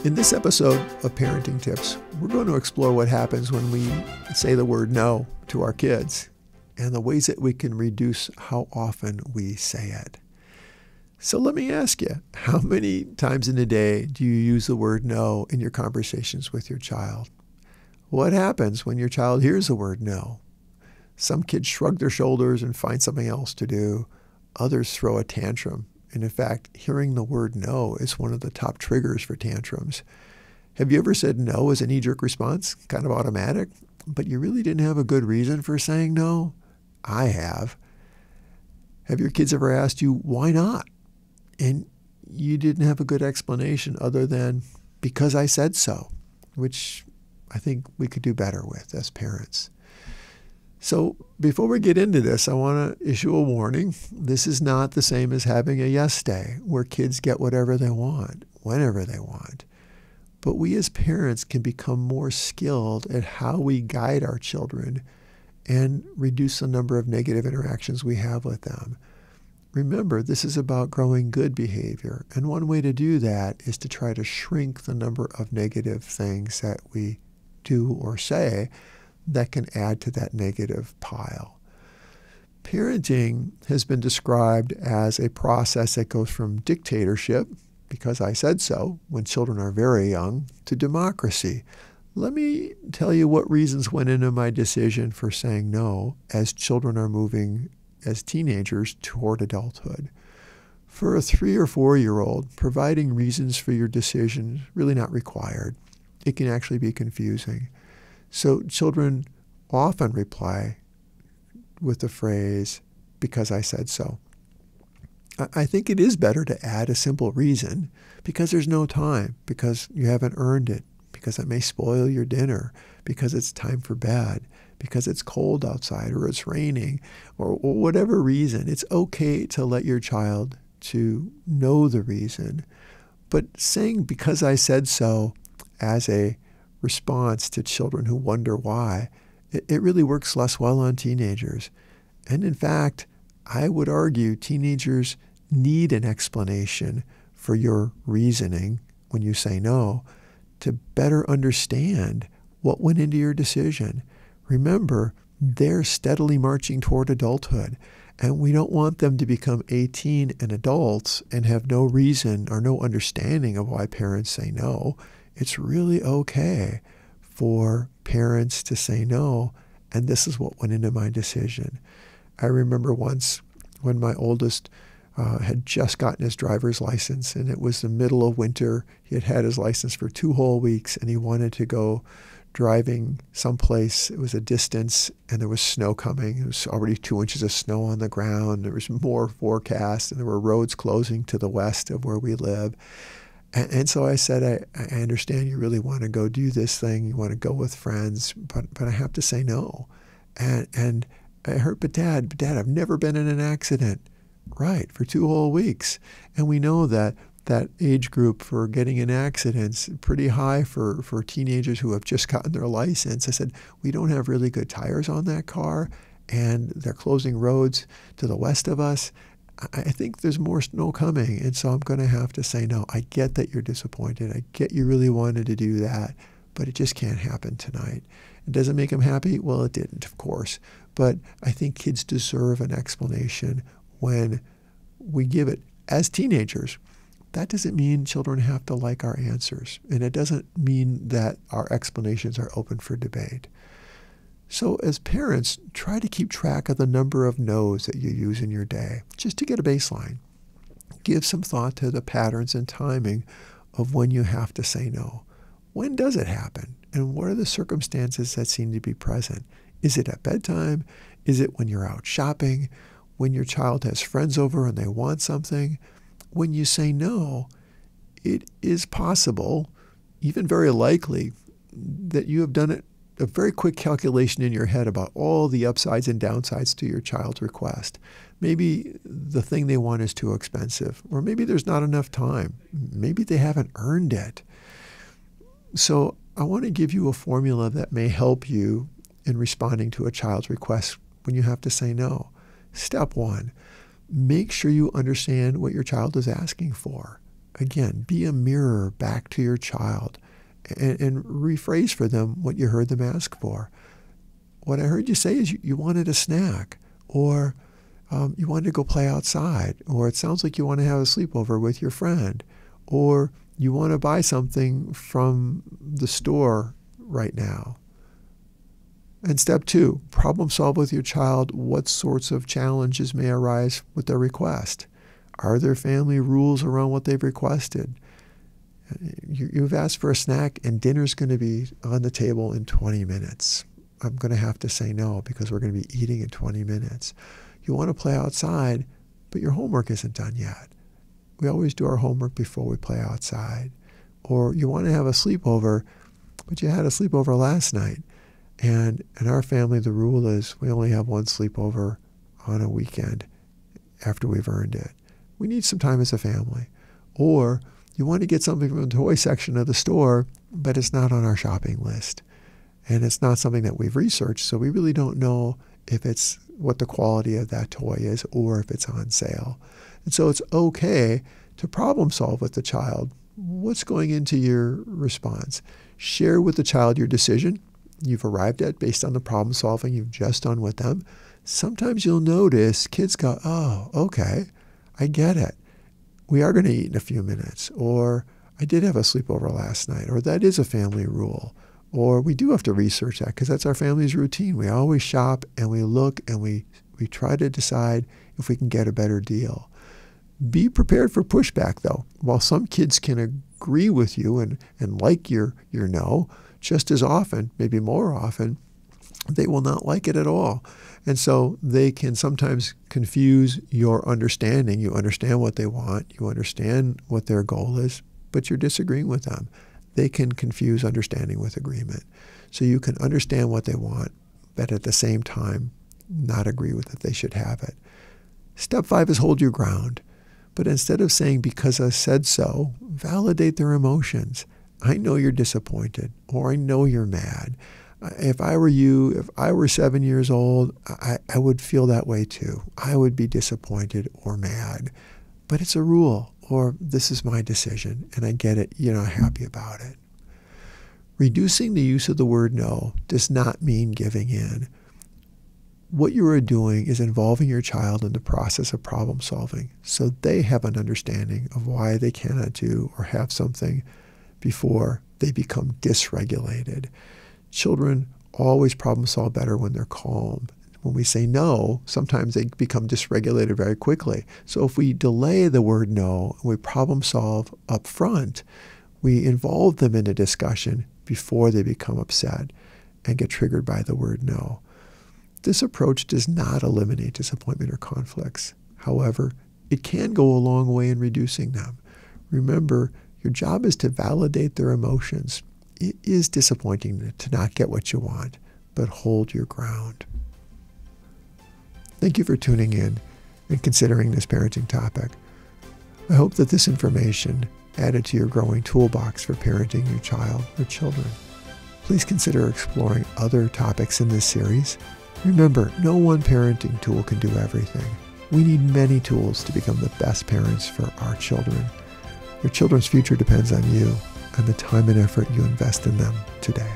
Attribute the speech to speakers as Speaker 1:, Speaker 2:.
Speaker 1: In this episode of Parenting Tips, we're going to explore what happens when we say the word no to our kids and the ways that we can reduce how often we say it. So let me ask you, how many times in a day do you use the word no in your conversations with your child? What happens when your child hears the word no? Some kids shrug their shoulders and find something else to do. Others throw a tantrum. And in fact, hearing the word no is one of the top triggers for tantrums. Have you ever said no as a knee-jerk response, kind of automatic, but you really didn't have a good reason for saying no? I have. Have your kids ever asked you, why not? And you didn't have a good explanation other than, because I said so, which I think we could do better with as parents. So before we get into this, I want to issue a warning. This is not the same as having a yes day where kids get whatever they want, whenever they want. But we as parents can become more skilled at how we guide our children and reduce the number of negative interactions we have with them. Remember, this is about growing good behavior. And one way to do that is to try to shrink the number of negative things that we do or say that can add to that negative pile. Parenting has been described as a process that goes from dictatorship, because I said so, when children are very young, to democracy. Let me tell you what reasons went into my decision for saying no as children are moving as teenagers toward adulthood. For a 3 or 4-year-old, providing reasons for your decision is really not required. It can actually be confusing. So children often reply with the phrase, because I said so. I think it is better to add a simple reason, because there's no time, because you haven't earned it, because it may spoil your dinner, because it's time for bed, because it's cold outside or it's raining, or whatever reason. It's okay to let your child to know the reason. But saying because I said so as a response to children who wonder why, it really works less well on teenagers. And in fact, I would argue teenagers need an explanation for your reasoning when you say no to better understand what went into your decision. Remember, they're steadily marching toward adulthood, and we don't want them to become 18 and adults and have no reason or no understanding of why parents say no. It's really okay for parents to say no, and this is what went into my decision. I remember once when my oldest had just gotten his driver's license, and it was the middle of winter. He had had his license for 2 whole weeks, and he wanted to go driving someplace. It was a distance, and there was snow coming. It was already 2 inches of snow on the ground. There was more forecast, and there were roads closing to the west of where we live. And so I said, I understand you really want to go do this thing. You want to go with friends, but I have to say no. And I heard, but Dad, I've never been in an accident. Right, for 2 whole weeks. And we know that age group for getting in accidents pretty high for teenagers who have just gotten their license. I said, we don't have really good tires on that car, and they're closing roads to the west of us. I think there's more snow coming, and so I'm going to have to say no. I get that you're disappointed. I get you really wanted to do that, but it just can't happen tonight. It doesn't make them happy? Well, it didn't, of course. But I think kids deserve an explanation when we give it as teenagers. That doesn't mean children have to like our answers, and it doesn't mean that our explanations are open for debate. So as parents, try to keep track of the number of no's that you use in your day, just to get a baseline. Give some thought to the patterns and timing of when you have to say no. When does it happen? And what are the circumstances that seem to be present? Is it at bedtime? Is it when you're out shopping? When your child has friends over and they want something? When you say no, it is possible, even very likely, that you have done it a very quick calculation in your head about all the upsides and downsides to your child's request. Maybe the thing they want is too expensive, or maybe there's not enough time. Maybe they haven't earned it. So I want to give you a formula that may help you in responding to a child's request when you have to say no. Step 1, make sure you understand what your child is asking for. Again, be a mirror back to your child and rephrase for them what you heard them ask for. What I heard you say is you wanted a snack, or you wanted to go play outside, or it sounds like you want to have a sleepover with your friend, or you want to buy something from the store right now. And step 2, problem solve with your child what sorts of challenges may arise with their request. Are there family rules around what they've requested? You've asked for a snack and dinner's going to be on the table in 20 minutes. I'm going to have to say no because we're going to be eating in 20 minutes. You want to play outside, but your homework isn't done yet. We always do our homework before we play outside. Or you want to have a sleepover, but you had a sleepover last night. And in our family, the rule is we only have one sleepover on a weekend after we've earned it. We need some time as a family. Or you want to get something from the toy section of the store, but it's not on our shopping list. And it's not something that we've researched, so we really don't know if it's what the quality of that toy is or if it's on sale. And so it's okay to problem solve with the child. What's going into your response? Share with the child your decision you've arrived at based on the problem solving you've just done with them. Sometimes you'll notice kids go, oh, okay, I get it. We are going to eat in a few minutes. Or I did have a sleepover last night. Or that is a family rule. Or we do have to research that because that's our family's routine. We always shop and we look and we try to decide if we can get a better deal. Be prepared for pushback, though. While some kids can agree with you and like your no, just as often, maybe more often, they will not like it at all. And so they can sometimes confuse your understanding. You understand what they want. You understand what their goal is, but you're disagreeing with them. They can confuse understanding with agreement. So you can understand what they want, but at the same time, not agree with it. They should have it. Step 5 is hold your ground. But instead of saying, because I said so, validate their emotions. I know you're disappointed, or I know you're mad. If I were you, if I were 7 years old, I would feel that way too. I would be disappointed or mad. But it's a rule, or this is my decision, and I get it, you're not happy about it. Reducing the use of the word no does not mean giving in. What you are doing is involving your child in the process of problem solving so they have an understanding of why they cannot do or have something before they become dysregulated. Children always problem solve better when they're calm. When we say no, sometimes they become dysregulated very quickly. So if we delay the word no, and we problem solve up front, we involve them in a discussion before they become upset and get triggered by the word no. This approach does not eliminate disappointment or conflicts. However, it can go a long way in reducing them. Remember, your job is to validate their emotions. It is disappointing to not get what you want, but hold your ground. Thank you for tuning in and considering this parenting topic. I hope that this information added to your growing toolbox for parenting your child or children. Please consider exploring other topics in this series. Remember, no one parenting tool can do everything. We need many tools to become the best parents for our children. Your children's future depends on you and the time and effort you invest in them today.